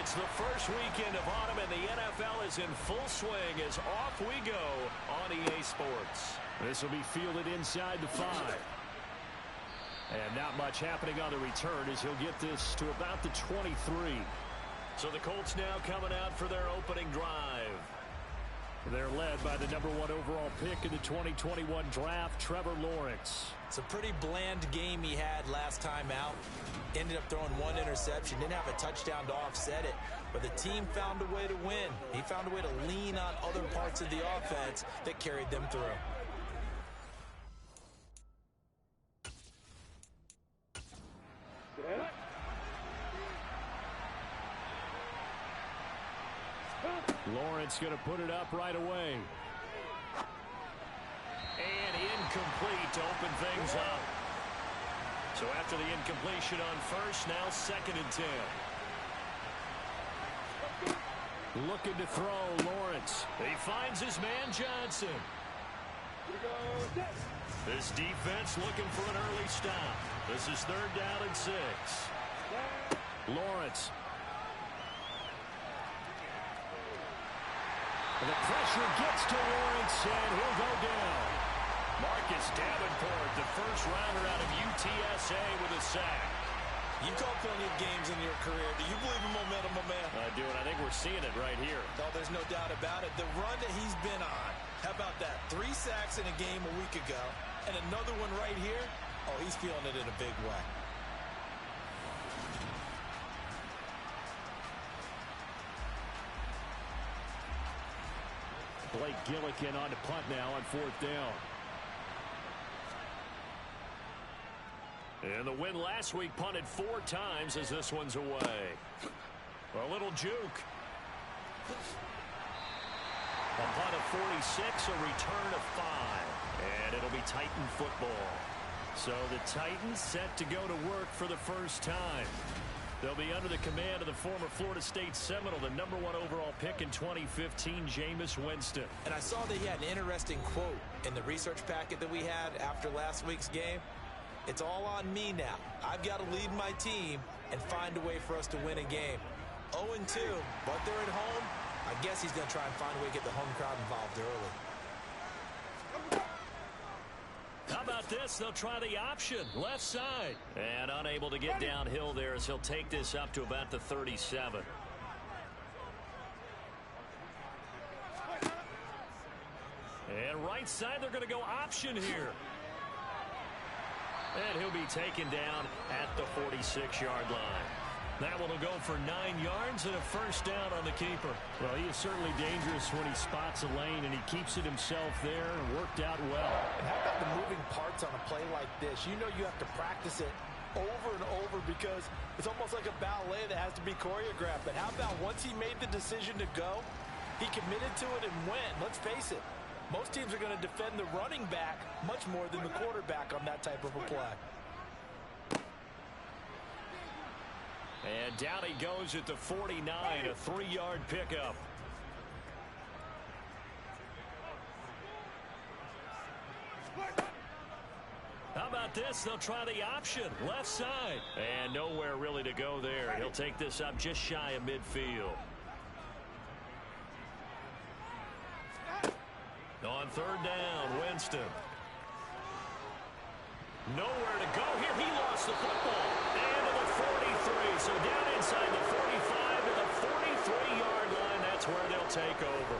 It's the first weekend of autumn, and the NFL is in full swing as off we go on EA Sports. This will be fielded inside the 5. And not much happening on the return as he'll get this to about the 23. So the Colts now coming out for their opening drive. They're led by the #1 overall pick in the 2021 draft, Trevor Lawrence. It's a pretty bland game he had last time out. Ended up throwing 1 interception. Didn't have a touchdown to offset it. But the team found a way to win. He found a way to lean on other parts of the offense that carried them through. Lawrence going to put it up right away. And incomplete to open things up. So after the incompletion on first, now 2nd and 10. Looking to throw, Lawrence. He finds his man, Johnson. This defense looking for an early stop. This is 3rd down and 6. Lawrence. And the pressure gets to Lawrence, and he'll go down. Marcus Davenport, the first rounder out of UTSA with a sack. You've called plenty of games in your career. Do you believe in momentum, my man? I do, and I think we're seeing it right here. Oh, there's no doubt about it. The run that he's been on, how about that? 3 sacks in a game a week ago, and another one right here. Oh, he's feeling it in a big way. Blake Gillikin on to punt now on 4th down. And the win last week punted 4 times as this one's away. A little juke. A punt of 46, a return of 5. And it'll be Titan football. So the Titans set to go to work for the first time. They'll be under the command of the former Florida State Seminole, the #1 overall pick in 2015, Jameis Winston. And I saw that he had an interesting quote in the research packet that we had after last week's game. It's all on me now. I've got to lead my team and find a way for us to win a game. 0-2, but they're at home. I guess he's going to try and find a way to get the home crowd involved early. How about this? They'll try the option, left side. And unable to get downhill there as he'll take this up to about the 37. And right side, they're going to go option here. And he'll be taken down at the 46-yard line. That one will go for 9 yards and a first down on the keeper. Well, he is certainly dangerous when he spots a lane, and he keeps it himself there and worked out well. And how about the moving parts on a play like this? You know you have to practice it over and over because it's almost like a ballet that has to be choreographed. But how about once he made the decision to go, he committed to it and went. Let's face it, most teams are going to defend the running back much more than the quarterback on that type of a play. And down he goes at the 49, a 3-yard pickup. How about this? They'll try the option, left side. And nowhere really to go there. He'll take this up just shy of midfield. On 3rd down, Winston. Nowhere to go here. He lost the football. And to the 43. So down inside the 45 to the 43-yard line. That's where they'll take over.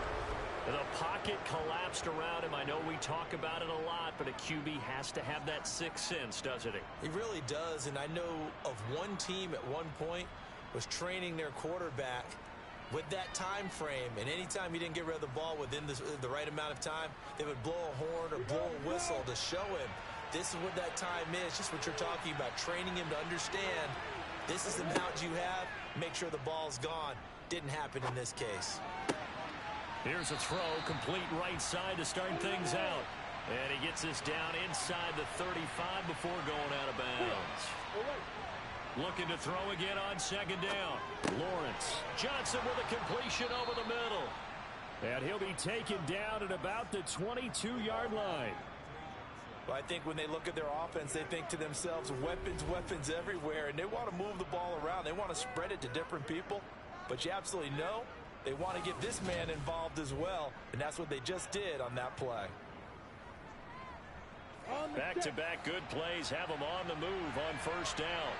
The pocket collapsed around him. I know we talk about it a lot, but a QB has to have that sixth sense, doesn't he? He really does. And I know of one team at one point was training their quarterback with that time frame, and anytime he didn't get rid of the ball within the right amount of time, they would blow a horn or blow a whistle to show him this is what that time is, just what you're talking about, training him to understand this is the amount you have, make sure the ball's gone. Didn't happen in this case. Here's a throw, complete right side to start things out. And he gets this down inside the 35 before going out of bounds. Looking to throw again on 2nd down. Lawrence. Johnson with a completion over the middle. And he'll be taken down at about the 22-yard line. Well, I think when they look at their offense, they think to themselves, weapons, weapons everywhere, and they want to move the ball around. They want to spread it to different people. But you absolutely know they want to get this man involved as well, and that's what they just did on that play. Back-to-back good plays have them on the move on first down.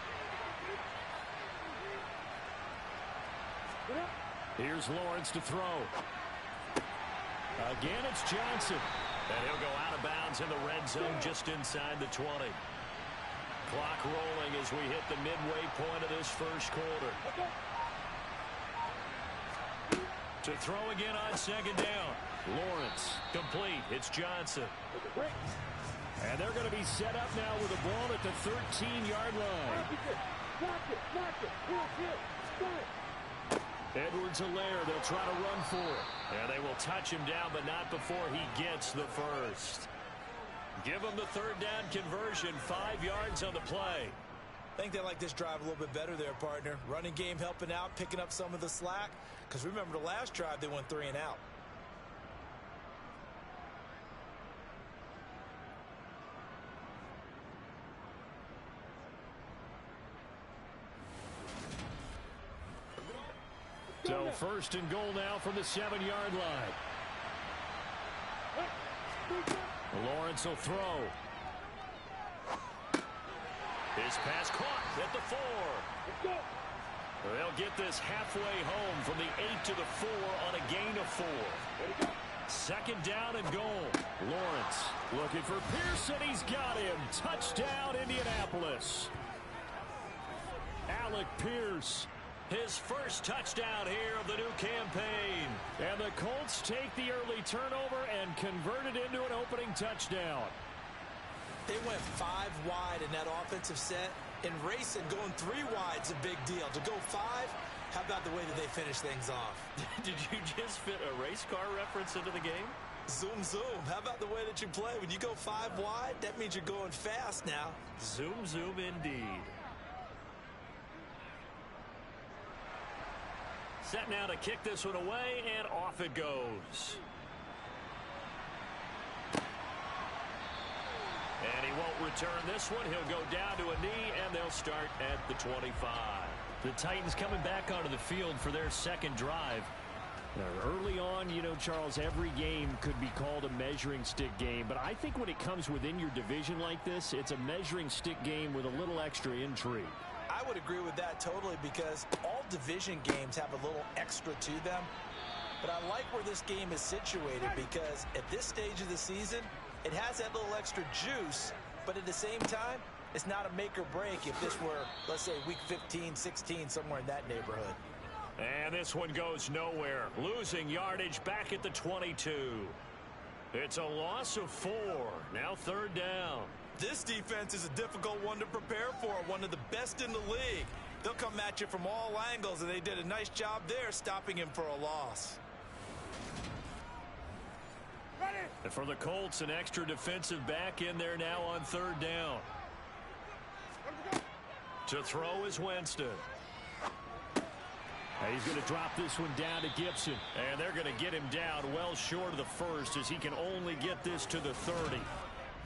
Here's Lawrence to throw. Again, it's Johnson. And he'll go out of bounds in the red zone just inside the 20. Clock rolling as we hit the midway point of this first quarter. To throw again on second down. Lawrence, complete. It's Johnson. And they're going to be set up now with the ball at the 13-yard line. Edwards-Helaire, they'll try to run for it. And they will touch him down, but not before he gets the first. Give them the third down conversion, 5 yards on the play. I think they like this drive a little bit better there, partner. Running game helping out, picking up some of the slack. Because remember the last drive, they went 3 and out. So first and goal now from the 7-yard line. Lawrence will throw. His pass caught at the 4. They'll get this halfway home from the 8 to the 4 on a gain of 4. Second down and goal. Lawrence looking for Pearson. He's got him. Touchdown, Indianapolis. Alec Pierce. His first touchdown here of the new campaign. And the Colts take the early turnover and convert it into an opening touchdown. They went 5 wide in that offensive set. In racing, going 3 wide's a big deal. To go 5, how about the way that they finish things off? Did you just fit a race car reference into the game? Zoom, zoom. How about the way that you play? When you go 5 wide, that means you're going fast now. Zoom, zoom indeed. Set now to kick this one away, and off it goes. And he won't return this one. He'll go down to a knee, and they'll start at the 25. The Titans coming back onto the field for their second drive. Now, early on, you know, Charles, every game could be called a measuring stick game. But I think when it comes within your division like this, it's a measuring stick game with a little extra intrigue. I would agree with that totally because all division games have a little extra to them. But I like where this game is situated because at this stage of the season, it has that little extra juice, but at the same time, it's not a make or break if this were, let's say, week 15, 16, somewhere in that neighborhood. And this one goes nowhere. Losing yardage back at the 22. It's a loss of 4. Now third down. This defense is a difficult one to prepare for, one of the best in the league. They'll come at you from all angles, and they did a nice job there stopping him for a loss. And for the Colts, an extra defensive back in there now on third down. To throw is Winston. He's going to drop this one down to Gibson. And they're going to get him down well short of the first as he can only get this to the 30.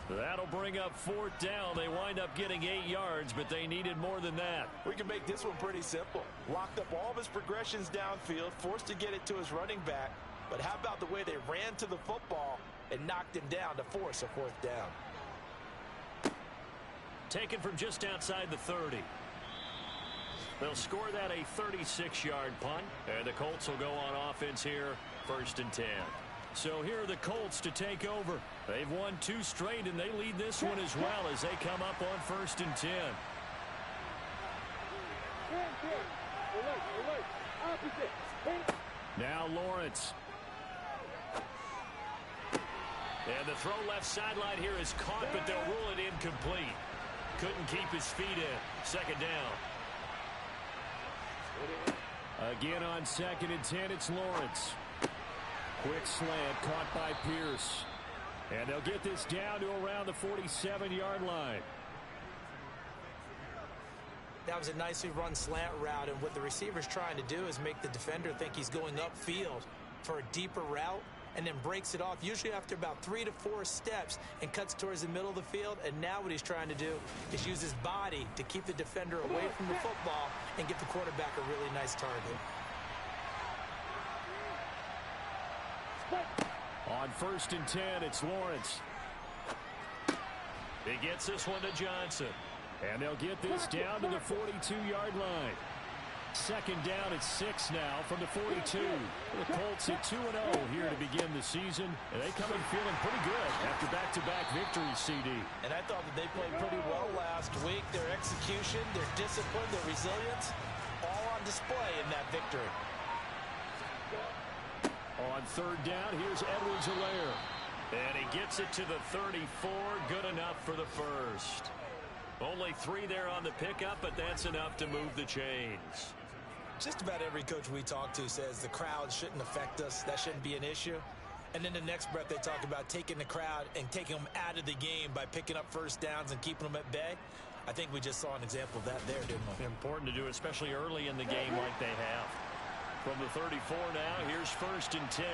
That'll bring up fourth down. They wind up getting 8 yards, but they needed more than that. We can make this one pretty simple. Locked up all of his progressions downfield, forced to get it to his running back. But how about the way they ran to the football and knocked him down to force a fourth down? Taken from just outside the 30. They'll score that a 36-yard punt. And the Colts will go on offense here, 1st and 10. So here are the Colts to take over. They've won 2 straight, and they lead this one as well as they come up on 1st and 10. Now Lawrence. And the throw left sideline here is caught, but they'll rule it incomplete. Couldn't keep his feet in. Second down. Again on 2nd and 10, it's Lawrence. Quick slant caught by Pierce. And they'll get this down to around the 47-yard line. That was a nicely run slant route, and what the receiver's trying to do is make the defender think he's going upfield for a deeper route and then breaks it off, usually after about 3 to 4 steps, and cuts towards the middle of the field. And now what he's trying to do is use his body to keep the defender away from the football and give the quarterback a really nice target. On 1st and 10, it's Lawrence. He gets this one to Johnson. And they'll get this down to the 42-yard line. 2nd down, it's 6 now from the 42. The Colts at 2-0 here to begin the season. And they come in feeling pretty good after back-to-back victories, CD. And I thought that they played pretty well last week. Their execution, their discipline, their resilience, all on display in that victory. On 3rd down, here's Edwards-Helaire. And he gets it to the 34. Good enough for the first. Only 3 there on the pickup, but that's enough to move the chains. Just about every coach we talk to says the crowd shouldn't affect us. That shouldn't be an issue. And then the next breath they talk about taking the crowd and taking them out of the game by picking up first downs and keeping them at bay. I think we just saw an example of that there, didn't we? Important to do, especially early in the game like they have. From the 34 now, here's 1st and 10.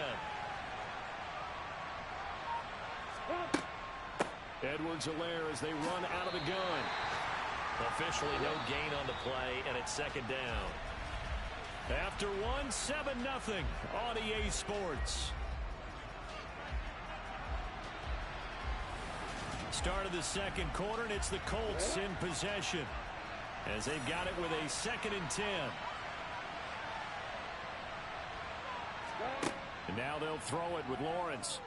Edwards-Helaire as they run out of the gun. Officially no gain on the play, and it's 2nd down. After 1, 7-0 on EA Sports. Start of the 2nd quarter, and it's the Colts in possession as they've got it with a 2nd and 10. And now they'll throw it with Lawrence.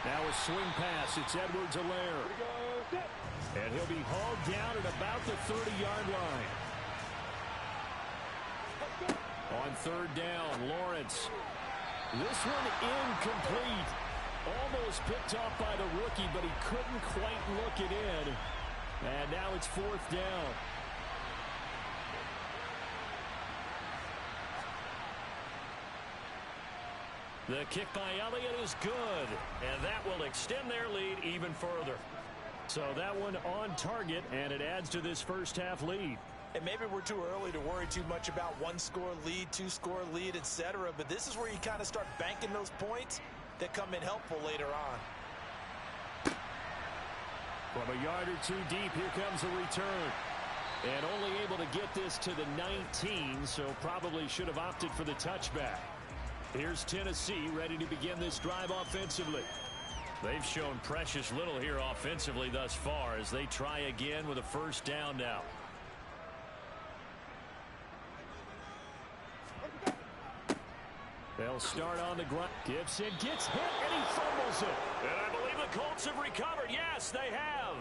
Now a swing pass. It's Edwards-Helaire. And he'll be hauled down at about the 30-yard line. On 3rd down, Lawrence. This one incomplete. Almost picked off by the rookie, but he couldn't quite look it in. And now it's 4th down. The kick by Elliott is good, and that will extend their lead even further. So that one on target, and it adds to this first half lead. And maybe we're too early to worry too much about 1-score lead, 2-score lead, etc. But this is where you kind of start banking those points that come in helpful later on. From a yard or 2 deep, here comes a return. And only able to get this to the 19, so probably should have opted for the touchback. Here's Tennessee ready to begin this drive offensively. They've shown precious little here offensively thus far as they try again with a 1st down now. They'll start on the ground. Gibson gets hit and he fumbles it. And I believe the Colts have recovered. Yes, they have.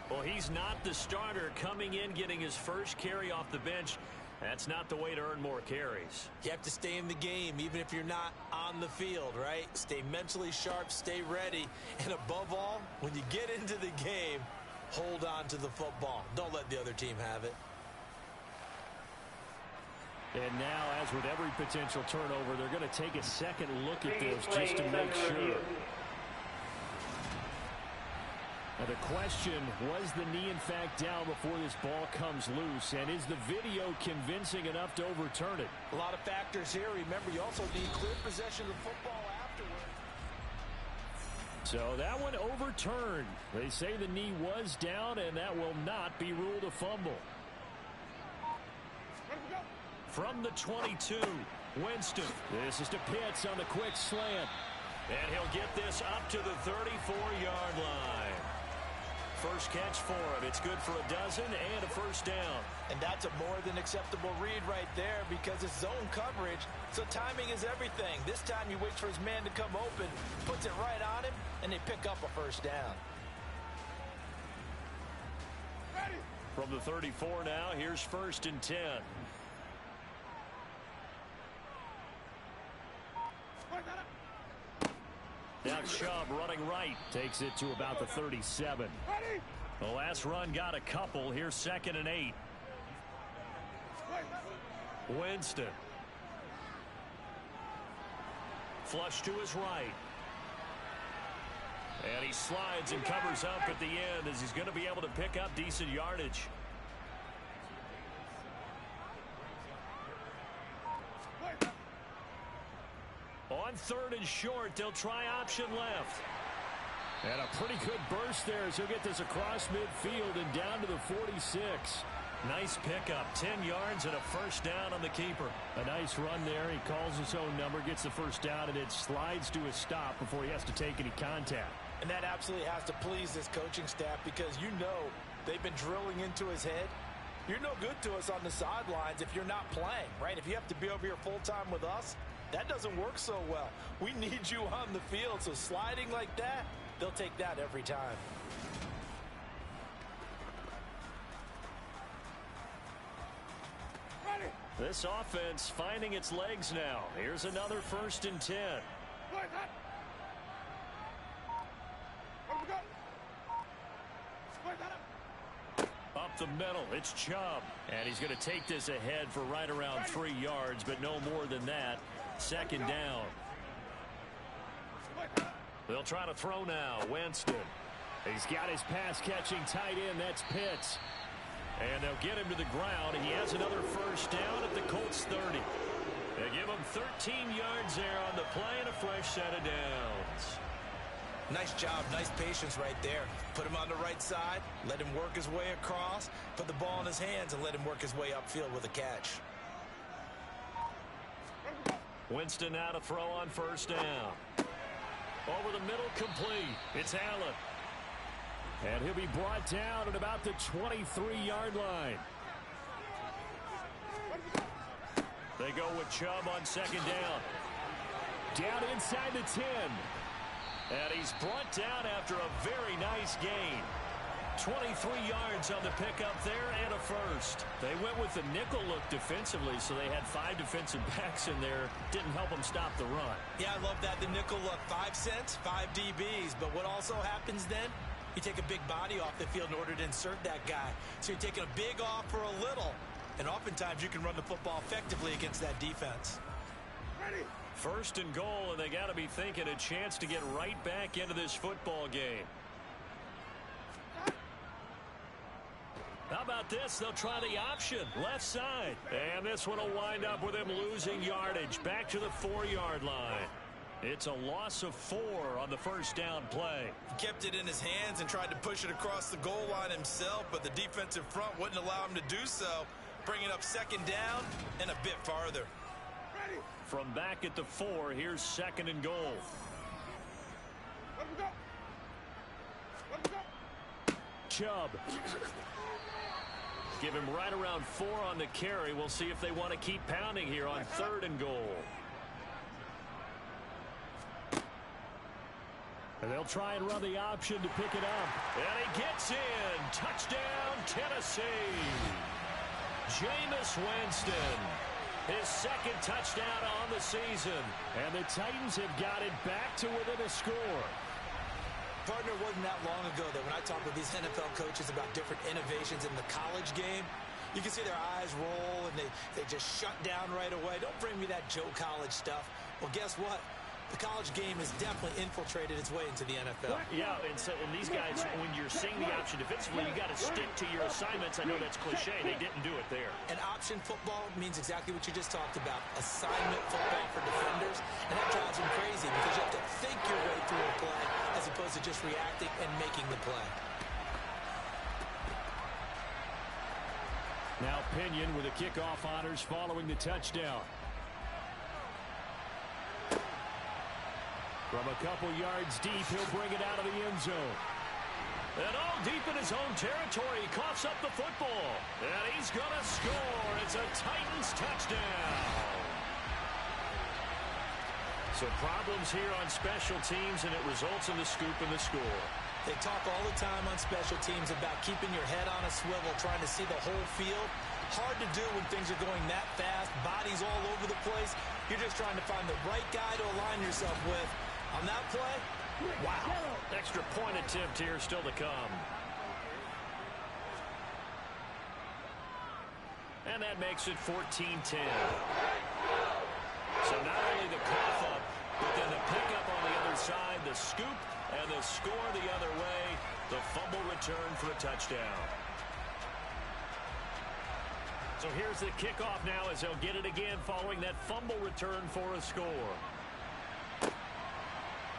Well, he's not the starter coming in, getting his first carry off the bench. That's not the way to earn more carries. You have to stay in the game, even if you're not on the field, right? Stay mentally sharp, stay ready, and above all, when you get into the game, hold on to the football. Don't let the other team have it. And now, as with every potential turnover, they're going to take a second look at this just to make sure. Now the question, was the knee in fact down before this ball comes loose? And is the video convincing enough to overturn it? A lot of factors here. Remember, you also need clear possession of the football afterward. So that one overturned. They say the knee was down, and that will not be ruled a fumble. From the 22, Winston. This is to Pitts on the quick slant. And he'll get this up to the 34-yard line. First catch for him. It's good for a dozen and a 1st down. And that's a more than acceptable read right there because it's zone coverage, so timing is everything. This time he waits for his man to come open, puts it right on him, and they pick up a 1st down. From the 34 now, here's 1st and 10. Now Chubb running right. Takes it to about the 37. The last run got a couple. Here's 2nd and 8. Winston. Flush to his right. And he slides and covers up at the end as he's going to be able to pick up decent yardage. On 3rd and short, they'll try option left. And a pretty good burst there as he'll get this across midfield and down to the 46. Nice pickup, 10 yards and a first down on the keeper. A nice run there. He calls his own number, gets the first down, and it slides to a stop before he has to take any contact. And that absolutely has to please this coaching staff because you know they've been drilling into his head. You're no good to us on the sidelines if you're not playing, right? If you have to be over here full-time with us, that doesn't work so well. We need you on the field, so sliding like that, they'll take that every time. This offense finding its legs now. Here's another 1st and 10. Up the middle, it's Chubb. And he's going to take this ahead for right around 3 yards, but no more than that. 2nd down. They'll try to throw now. Winston. He's got his pass-catching tight end. That's Pitts. And they'll get him to the ground, and he has another first down at the Colts 30. They give him 13 yards there on the play and a fresh set of downs. Nice job, nice patience right there. Put him on the right side, let him work his way across, put the ball in his hands, and let him work his way upfield with a catch. Winston now to throw on first down. Over the middle, complete. It's Allen. And he'll be brought down at about the 23-yard line. They go with Chubb on 2nd down. Down inside the 10. And he's brought down after a very nice gain. 23 yards on the pickup there and a first. They went with the nickel look defensively, so they had 5 defensive backs in there. Didn't help them stop the run. Yeah, I love that, the nickel look. 5 cents, 5 DBs. But what also happens then? You take a big body off the field in order to insert that guy. So you're taking a big off for a little. And oftentimes you can run the football effectively against that defense. Ready. 1st and goal, and they got to be thinking a chance to get right back into this football game. How about this? They'll try the option, left side. And this one will wind up with him losing yardage back to the 4-yard line. It's a loss of 4 on the first down play. He kept it in his hands and tried to push it across the goal line himself, but the defensive front wouldn't allow him to do so. Bringing up 2nd down and a bit farther. Ready. From back at the 4, here's 2nd and goal. Let him go. Let him go. Chubb. Give him right around 4 on the carry. We'll see if they want to keep pounding here on 3rd and goal. And they'll try and run the option to pick it up. And he gets in. Touchdown, Tennessee. Jameis Winston. His 2nd touchdown on the season. And the Titans have got it back to within a score. Partner, wasn't that long ago that when I talk with these NFL coaches about different innovations in the college game, you can see their eyes roll and they just shut down right away. Don't bring me that Joe College stuff. Well, guess what? The college game has definitely infiltrated its way into the NFL. Yeah, and these guys, when you're seeing the option defensively, you got to stick to your assignments. I know that's cliche. They didn't do it there. And option football means exactly what you just talked about, assignment football for defenders. And that drives them crazy because you have to think your way through a play as opposed to just reacting and making the play. Now Pinion with the kickoff honors following the touchdown. From a couple yards deep, he'll bring it out of the end zone. And all deep in his own territory, he coughs up the football. And he's going to score. It's a Titans touchdown. So problems here on special teams, and it results in the scoop and the score. They talk all the time on special teams about keeping your head on a swivel, trying to see the whole field. Hard to do when things are going that fast, bodies all over the place. You're just trying to find the right guy to align yourself with. On that play, wow. Extra point attempt here still to come. And that makes it 14-10. So not only the cough up, but then the pickup on the other side, the scoop, and the score the other way. The fumble return for a touchdown. So here's the kickoff now as they'll get it again following that fumble return for a score.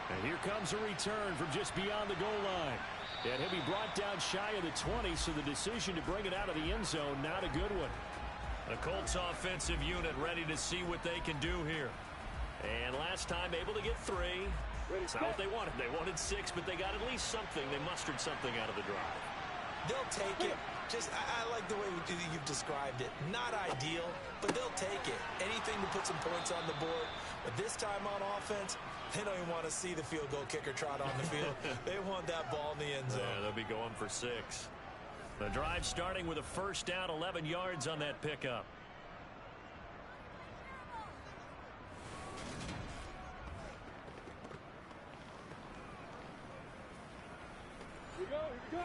And here comes a return from just beyond the goal line. And he'll be brought down shy of the 20, so the decision to bring it out of the end zone, not a good one. The Colts offensive unit ready to see what they can do here. And last time able to get 3. It's not what they wanted. They wanted 6, but they got at least something. They mustered something out of the drive. They'll take it. I like the way you've described it. Not ideal, but they'll take it. Anything to put some points on the board. But this time on offense, they don't even want to see the field goal kicker trot on the field. They want that ball in the end zone. Yeah, they'll be going for 6. The drive starting with a first down, 11 yards on that pickup. Here we go, here we go.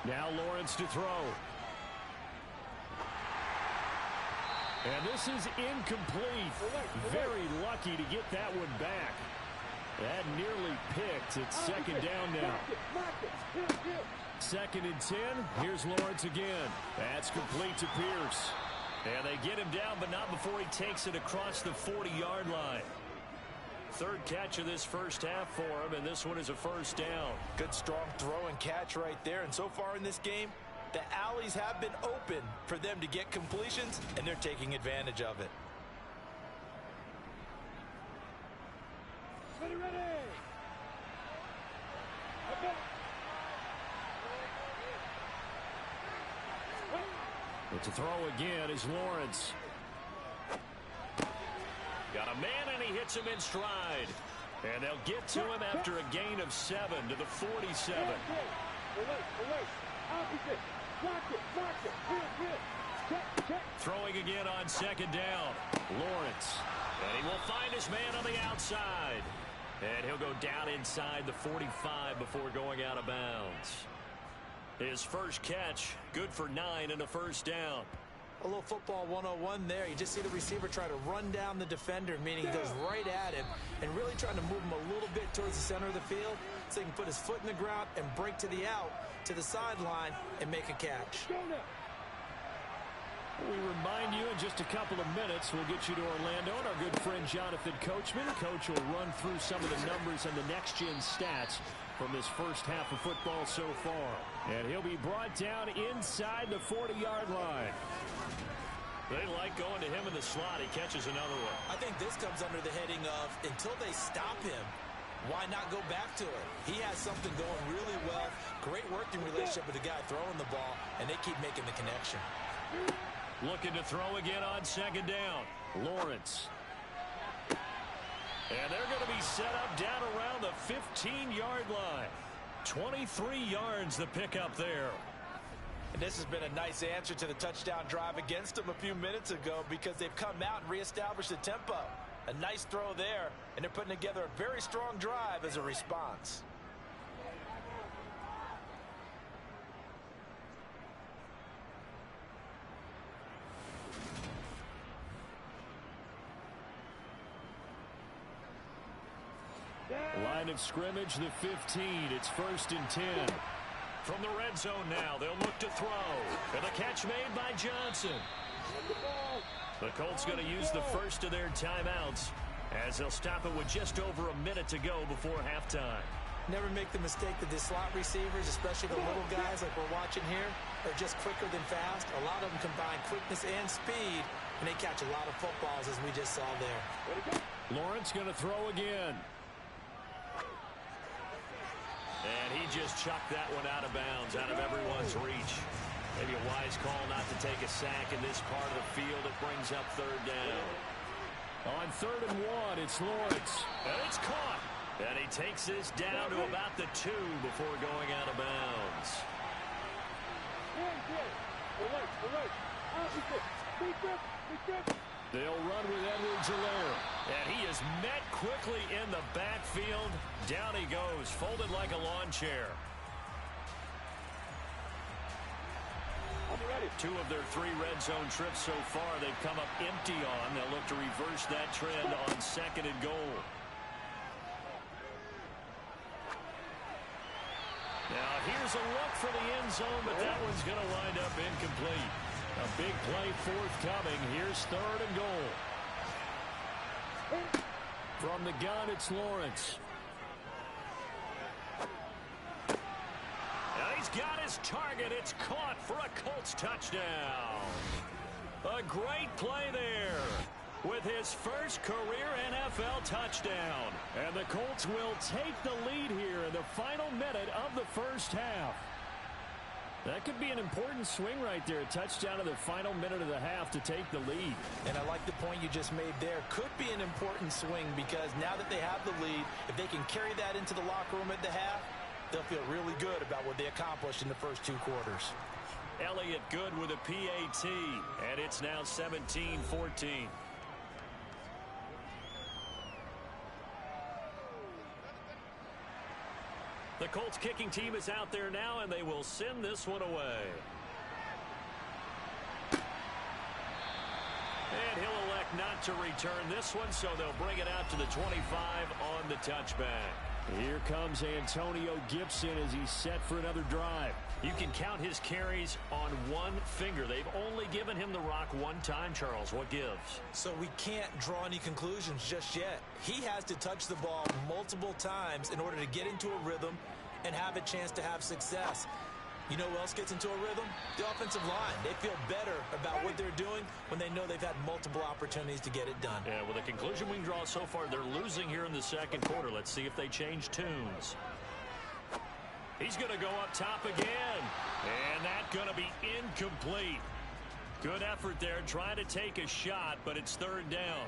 Now Lawrence to throw. And this is incomplete. Very lucky to get that one back. That nearly picked. It's second down now. 2nd and 10. Here's Lawrence again. That's complete to Pierce. And they get him down, but not before he takes it across the 40-yard line. 3rd catch of this first half for him, and this one is a first down. Good strong throw and catch right there. And so far in this game, the alleys have been open for them to get completions, and they're taking advantage of it. Ready, ready. But to throw again is Lawrence. Got a man, and he hits him in stride. And they'll get to him after a gain of 7 to the 47. Throwing again on 2nd down. Lawrence. And he will find his man on the outside. And he'll go down inside the 45 before going out of bounds. His first catch, good for 9 and a first down. A little football 101 there. You just see the receiver try to run down the defender, meaning he goes right at him and really trying to move him a little bit towards the center of the field so he can put his foot in the ground and break to the out, to the sideline, and make a catch. We remind you in just a couple of minutes, we'll get you to Orlando and our good friend Jonathan Coachman. Coach will run through some of the numbers and the next-gen stats from this first half of football so far. And he'll be brought down inside the 40-yard line. They like going to him in the slot. He catches another one. I think this comes under the heading of until they stop him, why not go back to it? He has something going really well. Great working relationship with the guy throwing the ball, and they keep making the connection. Looking to throw again on 2nd down. Lawrence. And they're going to be set up down around the 15-yard line. 23 yards the pickup there. And this has been a nice answer to the touchdown drive against them a few minutes ago because they've come out and reestablished the tempo. A nice throw there, and they're putting together a very strong drive as a response. Line of scrimmage, the 15. It's 1st and 10. From the red zone now, they'll look to throw. And the catch made by Johnson. The Colts going to use the first of their timeouts as they'll stop it with just over a minute to go before halftime. Never make the mistake that the slot receivers, especially the little guys like we're watching here, are just quicker than fast. A lot of them combine quickness and speed, and they catch a lot of footballs as we just saw there. Lawrence going to throw again. And he just chucked that one out of bounds, out of everyone's reach. Maybe a wise call not to take a sack in this part of the field. It brings up 3rd down. On 3rd and 1, it's Lawrence. And it's caught. And he takes this down to about the 2 before going out of bounds. They'll run with Edwards-Helaire. And he is met quickly in the backfield. Down he goes, folded like a lawn chair. 2 of their 3 red zone trips so far they've come up empty on. They'll look to reverse that trend on 2nd and goal. Now here's a look for the end zone, but that one's going to wind up incomplete. A big play forthcoming. Here's 3rd and goal. From the gun, it's Lawrence. And he's got his target. It's caught for a Colts touchdown. A great play there with his first career NFL touchdown. And the Colts will take the lead here in the final minute of the first half. That could be an important swing right there. A touchdown in the final minute of the half to take the lead. And I like the point you just made there. Could be an important swing because now that they have the lead, if they can carry that into the locker room at the half, they'll feel really good about what they accomplished in the first 2 quarters. Elliott good with a PAT, and it's now 17-14. The Colts kicking team is out there now, and they will send this one away. And he'll elect not to return this one, so they'll bring it out to the 25 on the touchback. Here comes Antonio Gibson as he's set for another drive. You can count his carries on one finger. They've only given him the rock one time, Charles. What gives? So we can't draw any conclusions just yet. He has to touch the ball multiple times in order to get into a rhythm and have a chance to have success. You know who else gets into a rhythm? The offensive line. They feel better about what they're doing when they know they've had multiple opportunities to get it done. Yeah, well, the conclusion we can draw so far, they're losing here in the second quarter. Let's see if they change tunes. He's going to go up top again. And that's going to be incomplete. Good effort there, trying to take a shot, but it's 3rd down.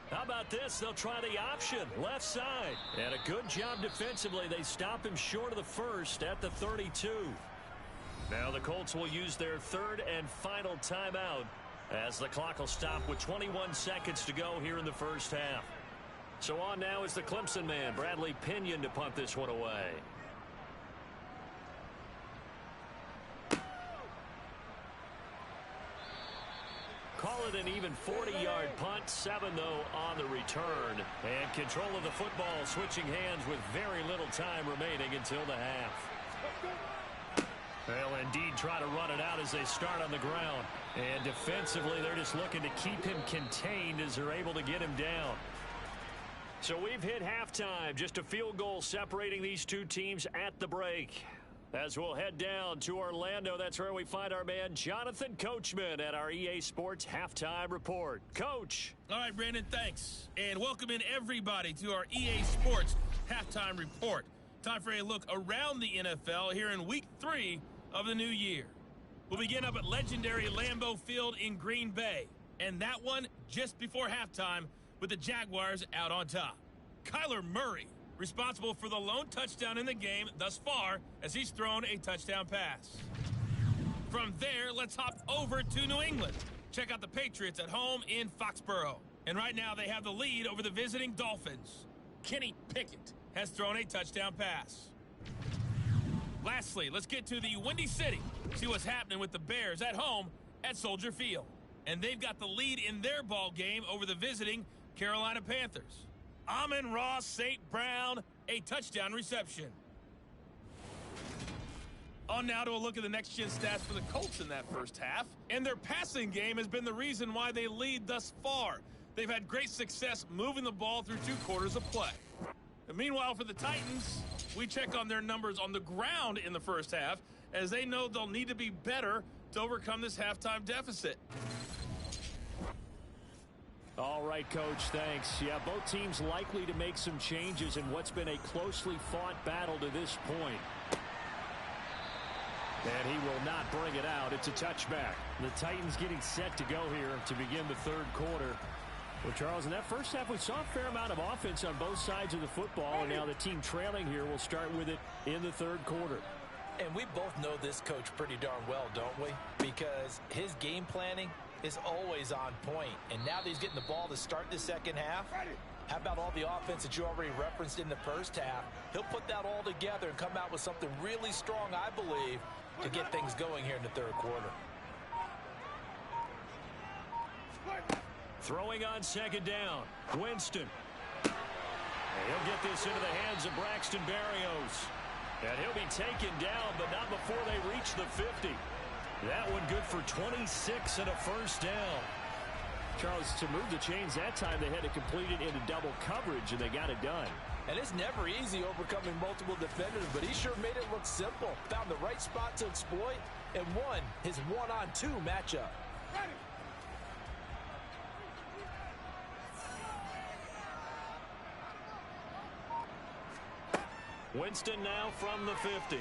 How about this? They'll try the option, left side. And a good job defensively. They stop him short of the first at the 32. Now the Colts will use their 3rd and final timeout as the clock will stop with 21 seconds to go here in the first half. So on now is the Clemson man, Bradley Pinion, to punt this one away. Call it an even 40-yard punt, 7 though on the return. And control of the football switching hands with very little time remaining until the half. They'll indeed try to run it out as they start on the ground. And defensively, they're just looking to keep him contained as they're able to get him down. So we've hit halftime. Just a field goal separating these two teams at the break. As we'll head down to Orlando, that's where we find our man Jonathan Coachman at our EA Sports Halftime Report. Coach. All right, Brandon, thanks. And welcome in everybody to our EA Sports Halftime Report. Time for a look around the NFL here in Week 3 of the new year. We'll begin up at legendary Lambeau Field in Green Bay. And that one just before halftime with the Jaguars out on top. Kyler Murray, responsible for the lone touchdown in the game thus far as he's thrown a touchdown pass. From there, let's hop over to New England. Check out the Patriots at home in Foxborough. And right now they have the lead over the visiting Dolphins. Kenny Pickett has thrown a touchdown pass. Lastly, let's get to the Windy City. See what's happening with the Bears at home at Soldier Field. And they've got the lead in their ball game over the visiting Carolina Panthers. Amon-Ra St. Brown, a touchdown reception. On now to a look at the next-gen stats for the Colts in that first half. And their passing game has been the reason why they lead thus far. They've had great success moving the ball through 2 quarters of play. And meanwhile, for the Titans, we check on their numbers on the ground in the first half, as they know they'll need to be better to overcome this halftime deficit. All right, Coach, thanks. Yeah, both teams likely to make some changes in what's been a closely fought battle to this point. And he will not bring it out. It's a touchback. The Titans getting set to go here to begin the 3rd quarter. Well, Charles, in that first half, we saw a fair amount of offense on both sides of the football, and now the team trailing here will start with it in the 3rd quarter. And we both know this coach pretty darn well, don't we? Because his game planning is always on point. And now that he's getting the ball to start the second half, how about all the offense that you already referenced in the first half? He'll put that all together and come out with something really strong, I believe, to get things going here in the 3rd quarter. Throwing on 2nd down, Winston. And he'll get this into the hands of Braxton Berrios. And he'll be taken down, but not before they reach the 50. That one good for 26 and a first down. Charles, to move the chains that time, they had to complete it into double coverage, and they got it done. And it's never easy overcoming multiple defenders, but he sure made it look simple. Found the right spot to exploit and won his one-on-two matchup. Winston now from the 50.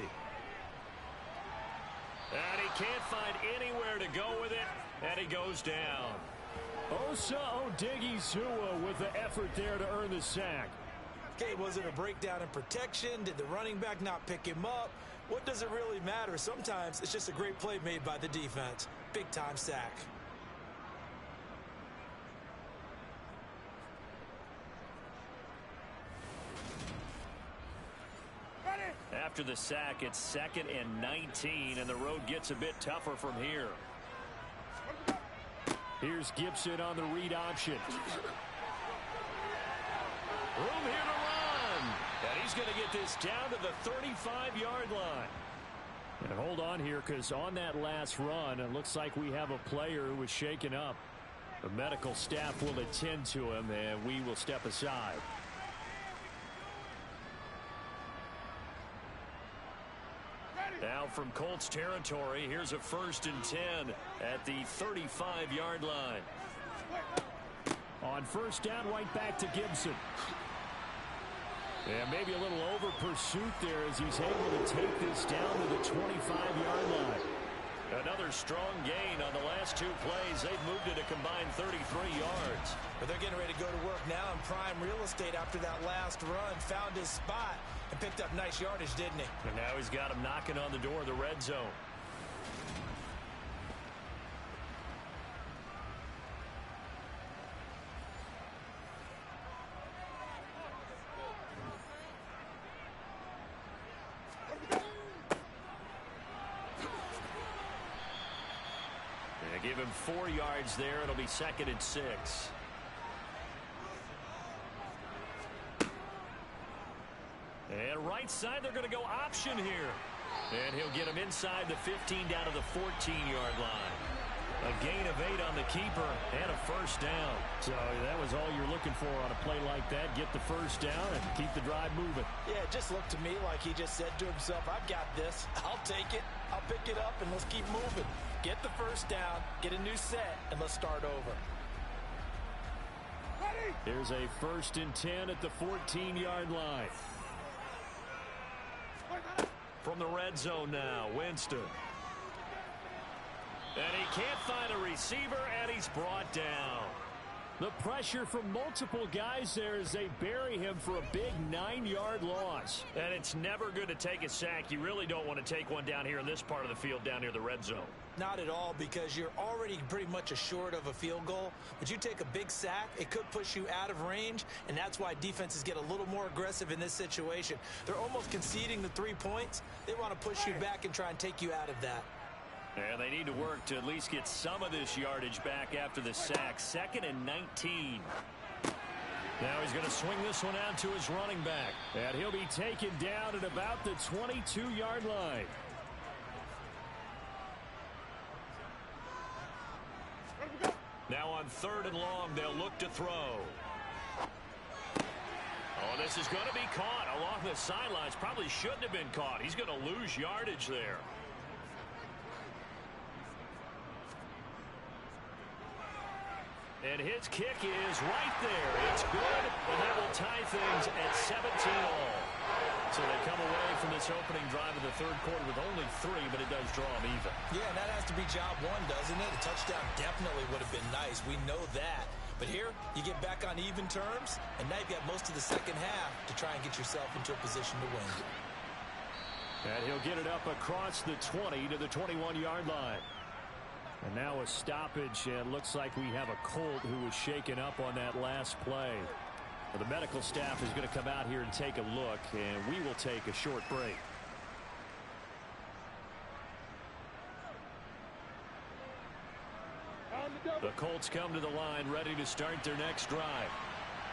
And he can't find anywhere to go with it, and he goes down. Osa Odighizuwa with the effort there to earn the sack. Okay, was it a breakdown in protection? Did the running back not pick him up? What does it really matter? Sometimes it's just a great play made by the defense. Big-time sack. After the sack, it's 2nd and 19, and the road gets a bit tougher from here. Here's Gibson on the read option. Room here to run. And he's going to get this down to the 35-yard line. And hold on here, because on that last run, it looks like we have a player who was shaken up. The medical staff will attend to him, and we will step aside. Now from Colts territory, here's a 1st and 10 at the 35-yard line. On first down, right back to Gibson. And maybe a little over pursuit there as he's able to take this down to the 25-yard line. Another strong gain on the last 2 plays. They've moved it a combined 33 yards. But they're getting ready to go to work now in prime real estate after that last run. Found his spot and picked up nice yardage, didn't he? And now he's got him knocking on the door of the red zone. Give him 4 yards there. It'll be 2nd and 6. And right side, they're going to go option here. And he'll get him inside the 15 down to the 14-yard line. A gain of 8 on the keeper and a first down. So that was all you're looking for on a play like that. Get the first down and keep the drive moving. Yeah, it just looked to me like he just said to himself, I've got this. I'll take it. I'll pick it up, and let's keep moving. Get the first down, get a new set, and let's start over. Here's a 1st and 10 at the 14-yard line. From the red zone now, Winston. And he can't find a receiver, and he's brought down. The pressure from multiple guys there as they bury him for a big 9-yard loss. And it's never good to take a sack. You really don't want to take one down here in this part of the field down near the red zone. Not at all, because you're already pretty much assured of a field goal. But you take a big sack, it could push you out of range, and that's why defenses get a little more aggressive in this situation. They're almost conceding the 3 points. They want to push you back and try and take you out of that. And they need to work to at least get some of this yardage back after the sack. 2nd and 19. Now he's going to swing this one out to his running back. And he'll be taken down at about the 22-yard line. Now on 3rd and long, they'll look to throw. Oh, this is going to be caught along the sidelines. Probably shouldn't have been caught. He's going to lose yardage there. And his kick is right there. It's good, and that will tie things at 17-all. So they come away from this opening drive of the 3rd quarter with only 3, but it does draw them even. Yeah, and that has to be job 1, doesn't it? A touchdown definitely would have been nice. We know that. But here, you get back on even terms, and now you've got most of the second half to try and get yourself into a position to win. And he'll get it up across the 20 to the 21-yard line. And now a stoppage, and looks like we have a Colt who was shaken up on that last play. Well, the medical staff is going to come out here and take a look, and we will take a short break. The Colts come to the line ready to start their next drive.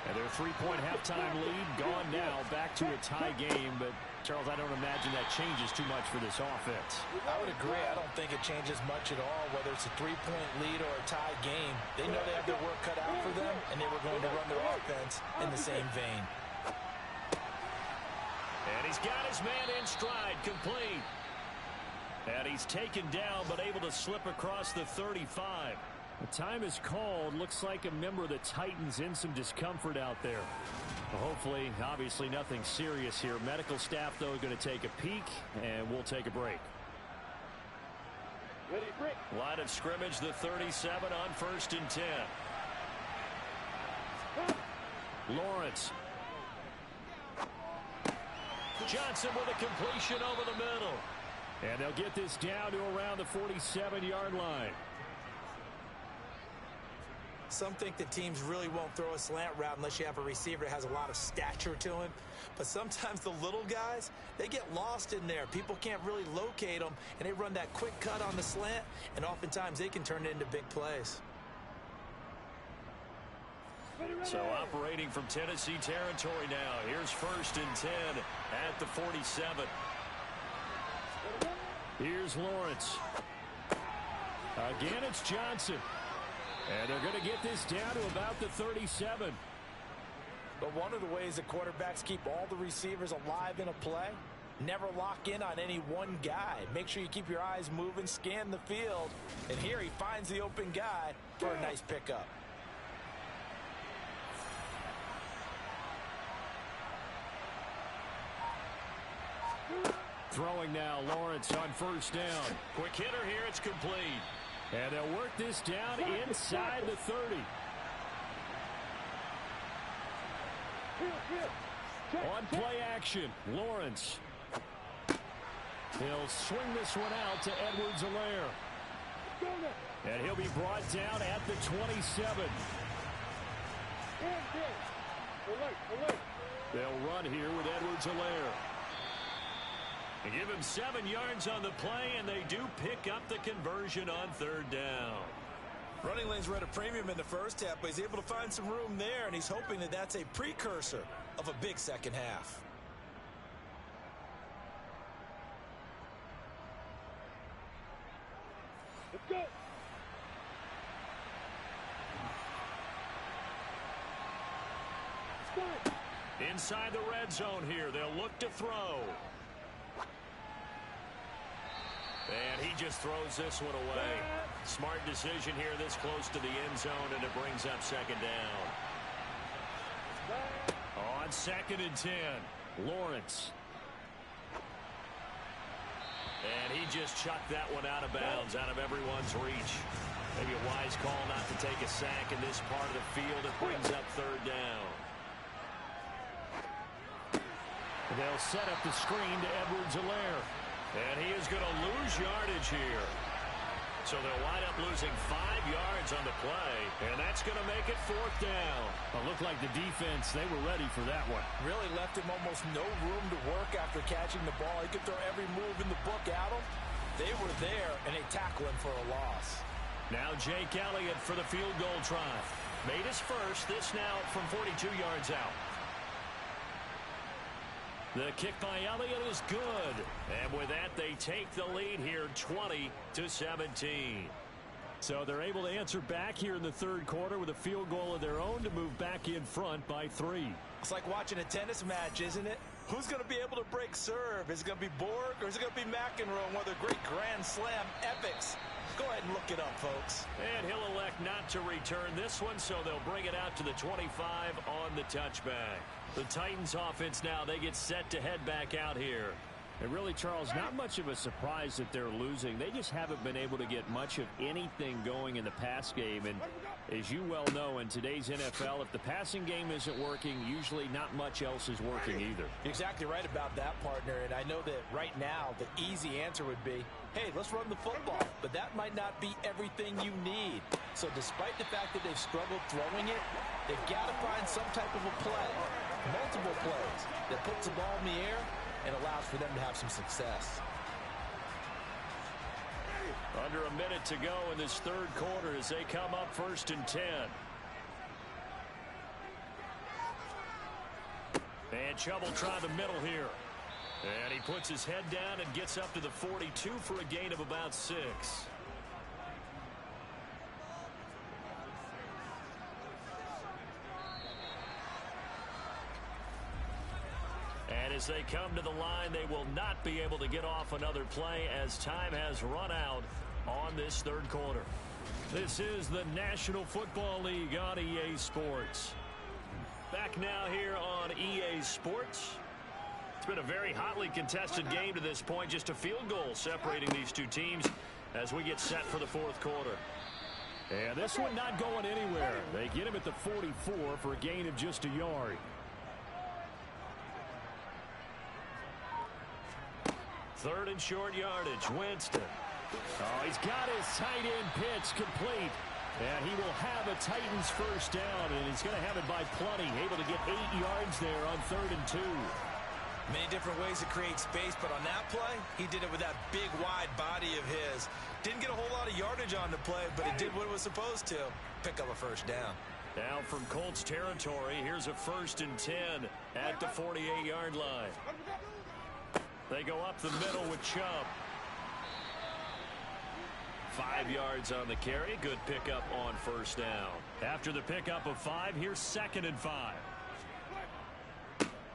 And their 3-point halftime lead gone now, back to a tie game, but Charles, I don't imagine that changes too much for this offense. I would agree. I don't think it changes much at all, whether it's a three-point lead or a tie game. They know they have their work cut out for them, and they were going to run their offense in the same vein. And he's got his man in stride, complete. And he's taken down, but able to slip across the 35. The time is called. Looks like a member of the Titans in some discomfort out there. Well, hopefully, obviously nothing serious here. Medical staff, though, going to take a peek, and we'll take a break. Ready, break. Line of scrimmage, the 37 on 1st and 10. Lawrence. Johnson with a completion over the middle. And they'll get this down to around the 47-yard line. Some think that teams really won't throw a slant route unless you have a receiver that has a lot of stature to him. But sometimes the little guys, they get lost in there. People can't really locate them, and they run that quick cut on the slant, and oftentimes they can turn it into big plays. So operating from Tennessee territory now. Here's 1st and 10 at the 47. Here's Lawrence. Again, it's Johnson. And they're going to get this down to about the 37. But one of the ways that quarterbacks keep all the receivers alive in a play, never lock in on any one guy. Make sure you keep your eyes moving, scan the field. And here he finds the open guy for a nice pickup. Throwing now, Lawrence on 1st down. Quick hitter here, it's complete. And they'll work this down inside the 30. On play action, Lawrence. He'll swing this one out to Edwards-Helaire. And he'll be brought down at the 27. They'll run here with Edwards-Helaire. They give him 7 yards on the play, and they do pick up the conversion on 3rd down. Running lanes were at a premium in the first half, but he's able to find some room there, and he's hoping that that's a precursor of a big second half. Let's go. Inside the red zone here, they'll look to throw. And he just throws this one away. Smart decision here this close to the end zone, and it brings up 2nd down. On 2nd and 10, Lawrence. And he just chucked that one out of bounds, out of everyone's reach. Maybe a wise call not to take a sack in this part of the field. It brings up 3rd down. They'll set up the screen to Edwards-Helaire. And he is going to lose yardage here. So they'll wind up losing 5 yards on the play. And that's going to make it 4th down. It looked like the defense, they were ready for that one. Really left him almost no room to work after catching the ball. He could throw every move in the book at him. They were there, and they tackle him for a loss. Now Jake Elliott for the field goal try. Made his first. This now from 42 yards out. The kick by Elliott is good. And with that, they take the lead here 20-17. So they're able to answer back here in the 3rd quarter with a field goal of their own to move back in front by 3. It's like watching a tennis match, isn't it? Who's going to be able to break serve? Is it going to be Borg or is it going to be McEnroe? One of the great Grand Slam epics. Go ahead and look it up, folks. And he'll elect not to return this one, so they'll bring it out to the 25 on the touchback. The Titans offense now, they get set to head back out here. And really, Charles, not much of a surprise that they're losing. They just haven't been able to get much of anything going in the pass game. And as you well know, in today's NFL, if the passing game isn't working, usually not much else is working either. You're exactly right about that, partner. And I know that right now, the easy answer would be, hey, let's run the football. But that might not be everything you need. So despite the fact that they've struggled throwing it, they've got to find some type of a play, multiple plays, that puts the ball in the air and allows for them to have some success. Under a minute to go in this 3rd quarter as they come up 1st and 10. And Chubb will try the middle here. And he puts his head down and gets up to the 42 for a gain of about 6. And as they come to the line, they will not be able to get off another play as time has run out on this third quarter. This is the National Football League on EA Sports. Back now here on EA Sports. It's been a very hotly contested game to this point. Just a field goal separating these two teams as we get set for the fourth quarter. And this one not going anywhere. They get him at the 44 for a gain of just a yard. Third and short yardage. Winston. Oh, he's got his tight end pitch complete. And he will have a Titans first down, and he's going to have it by plenty. Able to get 8 yards there on 3rd and 2. Many different ways to create space, but on that play, he did it with that big, wide body of his. Didn't get a whole lot of yardage on the play, but it did what it was supposed to. Pick up a first down. Now from Colts territory, here's a 1st and 10 at the 48-yard line. They go up the middle with Chubb. 5 yards on the carry. Good pickup on first down. After the pickup of 5, here's 2nd and 5.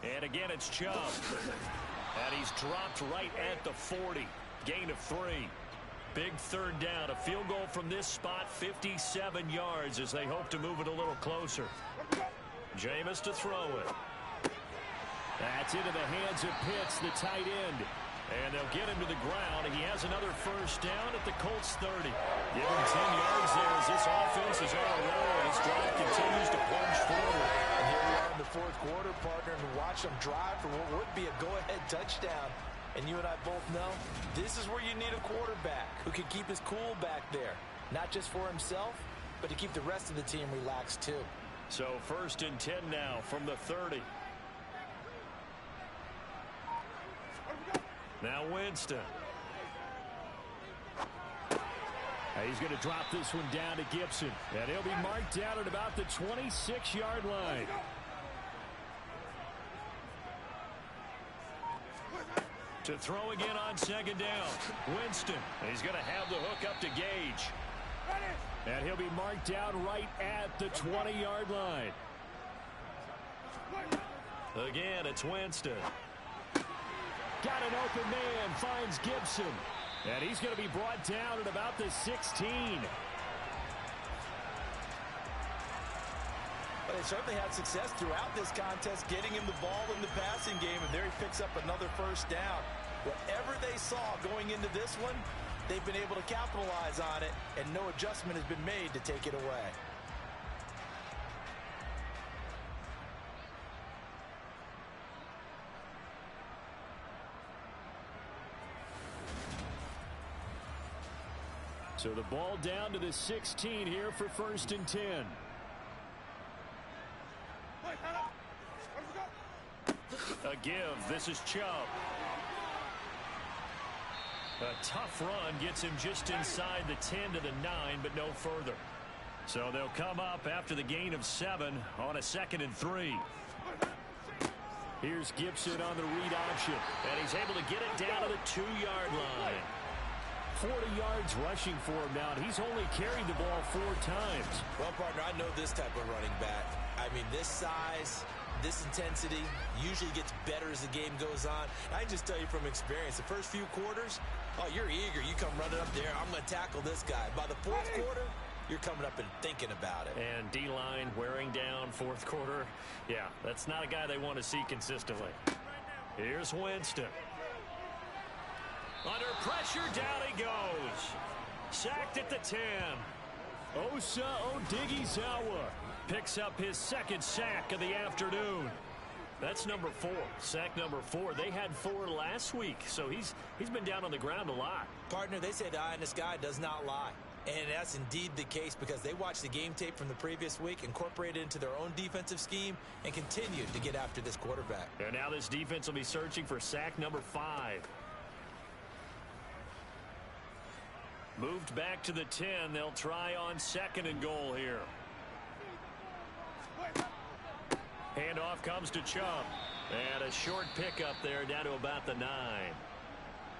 And again, it's Chubb. And he's dropped right at the 40. Gain of 3. Big third down. A field goal from this spot, 57 yards as they hope to move it a little closer. Jameis to throw it. That's into the hands of Pitts, the tight end. And they'll get him to the ground. He has another first down at the Colts 30. Give him 10 yards there as this offense is on a roll. This drive continues to plunge forward. And here we are in the fourth quarter, partner, and watch them drive for what would be a go-ahead touchdown. And you and I both know this is where you need a quarterback who can keep his cool back there. Not just for himself, but to keep the rest of the team relaxed too. So 1st and 10 now from the 30. Now Winston. He's going to drop this one down to Gibson. And he'll be marked down at about the 26-yard line. To throw again on 2nd down. Winston. He's going to have the hook up to Gage. And he'll be marked down right at the 20-yard line. Again, it's Winston. Got an open man, finds Gibson. And he's going to be brought down at about the 16. But they certainly had success throughout this contest, getting him the ball in the passing game, and there he picks up another first down. Whatever they saw going into this one, they've been able to capitalize on it, and no adjustment has been made to take it away. So the ball down to the 16 here for 1st and 10. A give. This is Chubb. A tough run gets him just inside the 10 to the 9, but no further. So they'll come up after the gain of 7 on a 2nd and 3. Here's Gibson on the read option, and he's able to get it down to the 2-yard line. 40 yards rushing for him now, and he's only carried the ball 4 times. Well, partner, I know this type of running back. I mean, this size, this intensity usually gets better as the game goes on. I can just tell you from experience, the first few quarters, oh, you're eager. You come running up there, I'm going to tackle this guy. By the 4th quarter, you're coming up and thinking about it. And D-line wearing down 4th quarter. Yeah, that's not a guy they want to see consistently. Here's Winston. Under pressure, down he goes. Sacked at the 10. Osa Odighizuwa picks up his 2nd sack of the afternoon. That's number 4. Sack number 4. They had 4 last week, so he's been down on the ground a lot. Partner, they say the eye in the sky does not lie. And that's indeed the case because they watched the game tape from the previous week, incorporated it into their own defensive scheme, and continued to get after this quarterback. And now this defense will be searching for sack number 5. Moved back to the 10. They'll try on 2nd and goal here. Handoff comes to Chubb. And a short pickup there down to about the 9.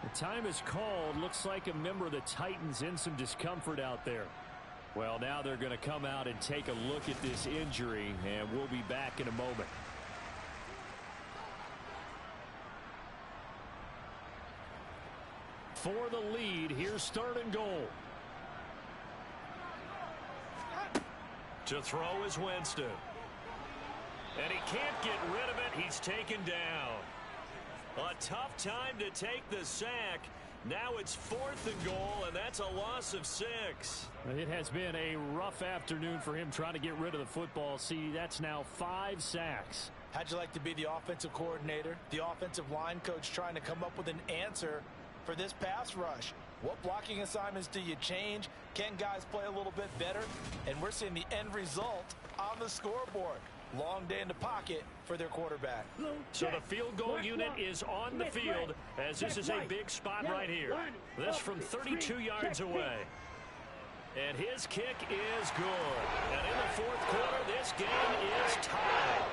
The time is called. Looks like a member of the Titans in some discomfort out there. Well, now they're going to come out and take a look at this injury, and we'll be back in a moment. For the lead, here's third and goal. To throw is Winston. And he can't get rid of it. He's taken down. A tough time to take the sack. Now it's 4th and goal, and that's a loss of 6. It has been a rough afternoon for him trying to get rid of the football. See, that's now 5 sacks. How'd you like to be the offensive coordinator, the offensive line coach, trying to come up with an answer for this pass rush? What blocking assignments do you change? Can guys play a little bit better? And we're seeing the end result on the scoreboard. Long day in the pocket for their quarterback. So the field goal unit is on the field, as this is a big spot right here. This from 32 yards away. And his kick is good. And in the 4th quarter, this game is tied.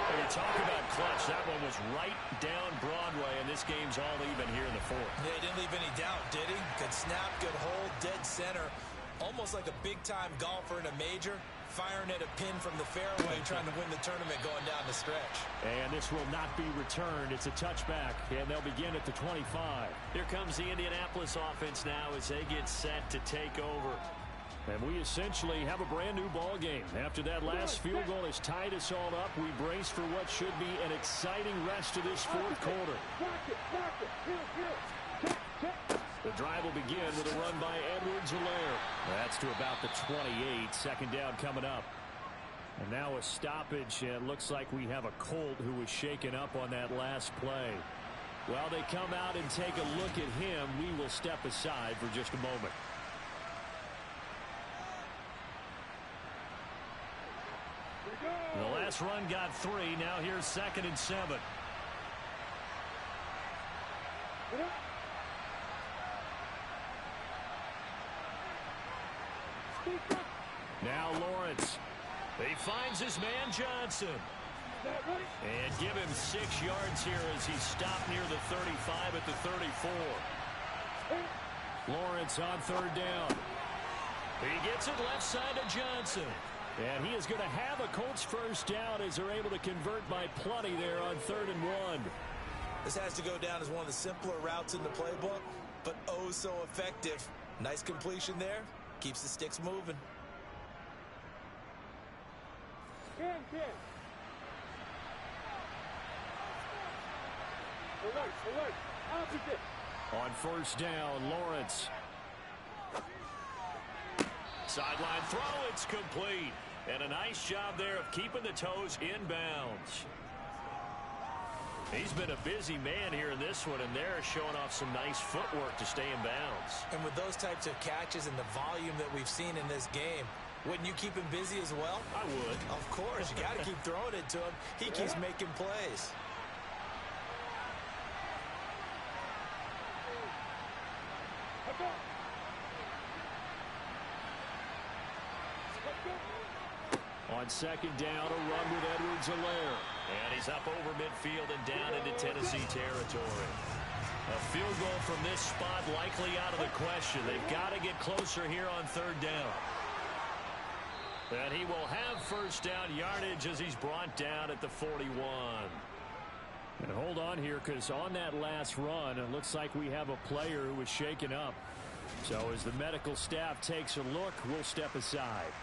When you talk about clutch, that one was right down Broadway, and this game's all even here in the 4th. Yeah, he didn't leave any doubt, did he? Good snap, good hold, dead center. Almost like a big-time golfer in a major, firing at a pin from the fairway, trying to win the tournament going down the stretch. And this will not be returned. It's a touchback, and they'll begin at the 25. Here comes the Indianapolis offense now as they get set to take over. And we essentially have a brand new ball game. After that last field goal has tied us all up, we brace for what should be an exciting rest of this 4th quarter. The drive will begin with a run by Edwards-Helaire. That's to about the 28. 2nd down coming up. And now a stoppage. It looks like we have a Colt who was shaken up on that last play. While they come out and take a look at him, we will step aside for just a moment. The last run got 3. Now here's 2nd and 7. Now Lawrence. He finds his man Johnson. And give him 6 yards here as he stopped near the 35 at the 34. Lawrence on 3rd down. He gets it left side to Johnson. And he is going to have a Colts 1st down as they're able to convert by plenty there on 3rd and 1. This has to go down as one of the simpler routes in the playbook, but oh so effective. Nice completion there. Keeps the sticks moving. On 1st down, Lawrence. Sideline throw, it's complete. And a nice job there of keeping the toes inbounds. He's been a busy man here in this one, and they're showing off some nice footwork to stay in bounds. And with those types of catches and the volume that we've seen in this game, wouldn't you keep him busy as well? I would. Of course. You got to keep throwing it to him. He keeps making plays. On 2nd down, a run with Edwards-Helaire. And he's up over midfield and down into Tennessee territory. A field goal from this spot likely out of the question. They've got to get closer here on 3rd down. And he will have 1st down yardage as he's brought down at the 41. And hold on here, because on that last run, it looks like we have a player who was shaken up. So as the medical staff takes a look, we'll step aside.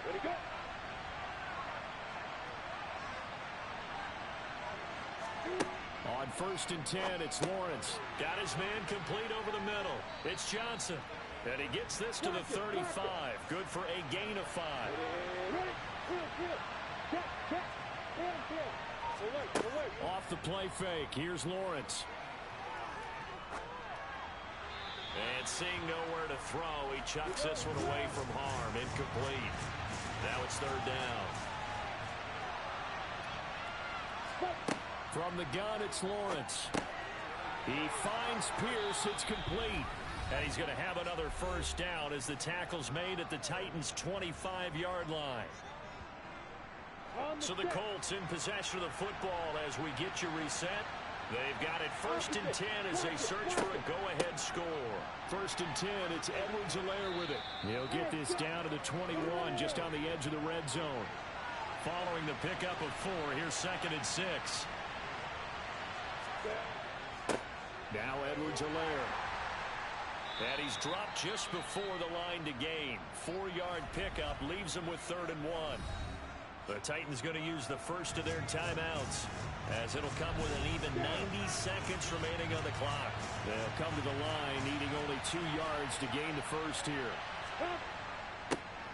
Ready, go. On 1st and 10, it's Lawrence. Got his man complete over the middle. It's Johnson. And he gets this to the 35. Good for a gain of 5. Off the play fake. Here's Lawrence. And seeing nowhere to throw, he chucks this one away from harm. Incomplete. Now it's 3rd down. From the gun, it's Lawrence. He finds Pierce. It's complete. And he's going to have another first down as the tackle's made at the Titans' 25-yard line. So the Colts in possession of the football as we get you reset. They've got it 1st and 10 as they search for a go-ahead score. 1st and 10, it's Edwards-Helaire with it. He'll get this down to the 21, just on the edge of the red zone. Following the pickup of 4, here's 2nd and 6. Now Edwards-Helaire. And he's dropped just before the line to gain. 4-yard pickup leaves him with 3rd and 1. The Titans going to use the first of their timeouts, as it'll come with an even 90 seconds remaining on the clock. They'll come to the line needing only 2 yards to gain the first here.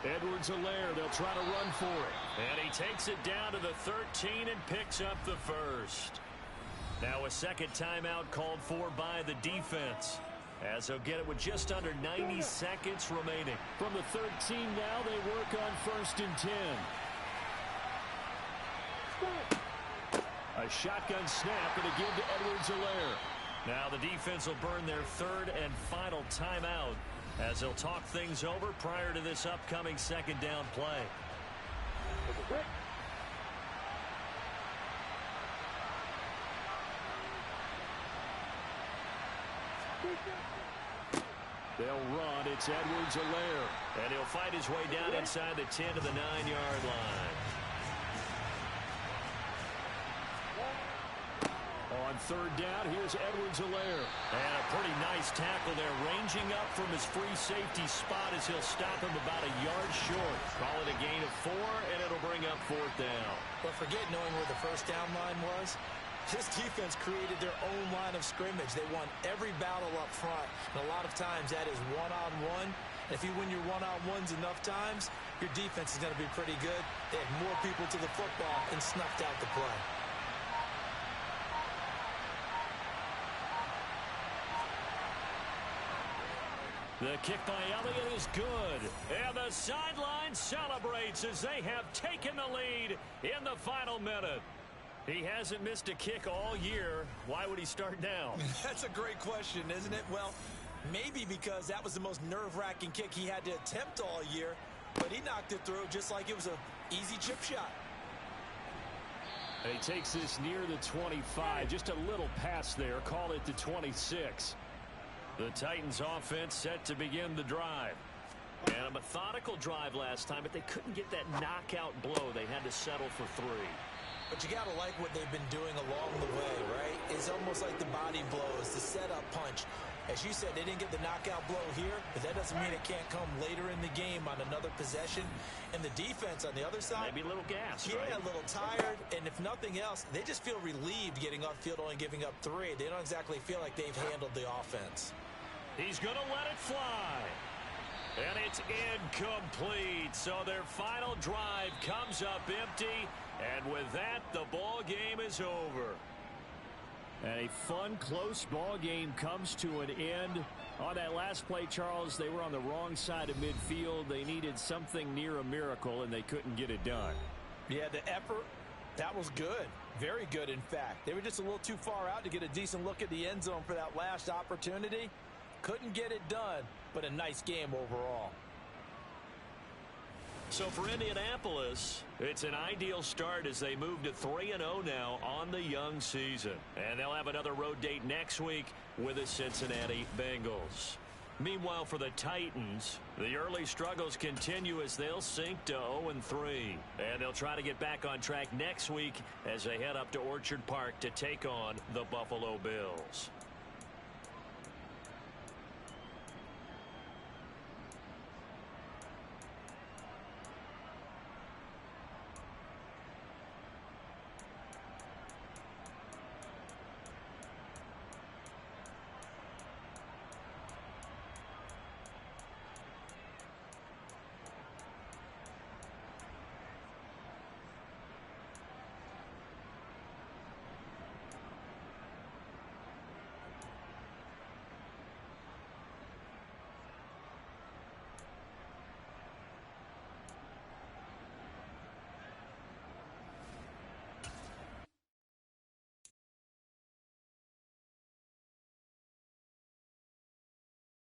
Edwards-Helaire, they'll try to run for it. And he takes it down to the 13 and picks up the first. Now a second timeout called for by the defense, as they'll get it with just under 90 seconds remaining. From the 13 now, they work on 1st and 10. A shotgun snap and a give to Edwards-Helaire. Now the defense will burn their 3rd and final timeout as they'll talk things over prior to this upcoming 2nd down play. They'll run. It's Edwards-Helaire. And he'll fight his way down inside the 10 to the 9-yard line. On 3rd down, here's Edwards-Helaire. And a pretty nice tackle there, ranging up from his free safety spot as he'll stop him about a yard short. Call it a gain of 4, and it'll bring up 4th down. But forget knowing where the first down line was. This defense created their own line of scrimmage. They won every battle up front, and a lot of times that is one-on-one. If you win your one-on-ones enough times, your defense is going to be pretty good. They had more people to the football and snuffed out the play. The kick by Elliott is good. And the sideline celebrates as they have taken the lead in the final minute. He hasn't missed a kick all year. Why would he start now? That's a great question, isn't it? Well, maybe because that was the most nerve-wracking kick he had to attempt all year, but he knocked it through just like it was an easy chip shot. And he takes this near the 25, just a little pass there. Call it the 26. The Titans offense set to begin the drive. And a methodical drive last time, but they couldn't get that knockout blow. They had to settle for 3. But you got to like what they've been doing along the way, right? It's almost like the body blows, the setup punch. As you said, they didn't get the knockout blow here, but that doesn't mean it can't come later in the game on another possession. And the defense on the other side, maybe a little gas, yeah, right? A little tired. And if nothing else, they just feel relieved getting upfield, only giving up 3. They don't exactly feel like they've handled the offense. He's going to let it fly. And it's incomplete. So their final drive comes up empty. And with that, the ball game is over. And a fun, close ball game comes to an end. On that last play, Charles, they were on the wrong side of midfield. They needed something near a miracle, and they couldn't get it done. Yeah, the effort, that was good. Very good, in fact. They were just a little too far out to get a decent look at the end zone for that last opportunity. Couldn't get it done, but a nice game overall. So for Indianapolis, it's an ideal start as they move to 3-0 now on the young season. And they'll have another road date next week with the Cincinnati Bengals. Meanwhile, for the Titans, the early struggles continue as they'll sink to 0-3. And they'll try to get back on track next week as they head up to Orchard Park to take on the Buffalo Bills.